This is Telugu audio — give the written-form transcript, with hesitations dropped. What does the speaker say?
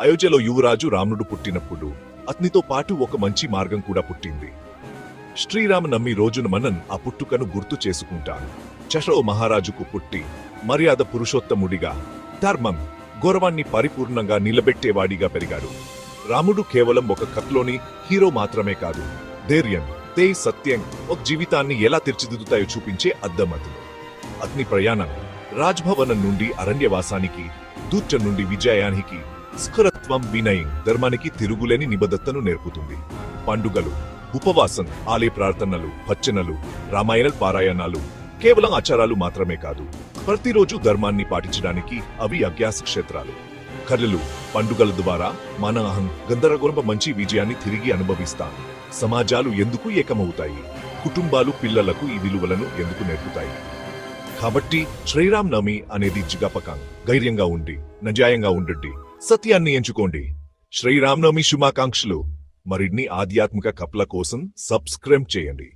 అయోధ్యలో యువరాజు రాముడు పుట్టినప్పుడు అతనితో పాటు ఒక మంచి మార్గం కూడా పుట్టింది. శ్రీరామనవమి రోజున మనం ఆ పుట్టుకను గుర్తు చేసుకుంటారు. చశో మహారాజుకు పుట్టి మర్యాద పురుషోత్తముడిగా, ధర్మం, గౌరవాన్ని పరిపూర్ణంగా నిలబెట్టేవాడిగా పెరిగాడు. రాముడు కేవలం ఒక కథలోని హీరో మాత్రమే కాదు, ధైర్యం, సత్యం, ఒక జీవితాన్ని ఎలా తీర్చిదిద్దుతాయో చూపించే అద్దం అతను. అతని ప్రయాణం రాజ్భవనం నుండి అరణ్యవాసానికి, దూర్చ నుండి విజయానికి, స్ఖరత్వం, వినయం, ధర్మానికి తిరుగులేని నిబద్ధతను నేర్పుతుంది. పండుగలు, ఉపవాసం, ఆలయ ప్రార్థనలు, భజనలు, రామాయణ పారాయణాలు కేవలం ఆచారాలు మాత్రమే కాదు, ప్రతిరోజు ధర్మాన్ని పాటించడానికి అవి అభ్యాస క్షేత్రాలు. కళలు, పండుగల ద్వారా మన గందరగోళ మంచి విజయాన్ని తిరిగి అనుభవిస్తాం. సమాజాలు ఎందుకు ఏకమవుతాయి, కుటుంబాలు పిల్లలకు ఈ విలువలను ఎందుకు నేర్పుతాయి. కాబట్టి శ్రీరామ్ నవమి అనేది జిగపకం, ధైర్యంగా ఉండి, నిజాయంగా ఉండండి, సత్యాన్ని ఎంచుకోండి. శ్రీరామ్ నవమి శుభాకాంక్షలు. మరిన్ని ఆధ్యాత్మిక కథల కోసం సబ్స్క్రైబ్ చేయండి.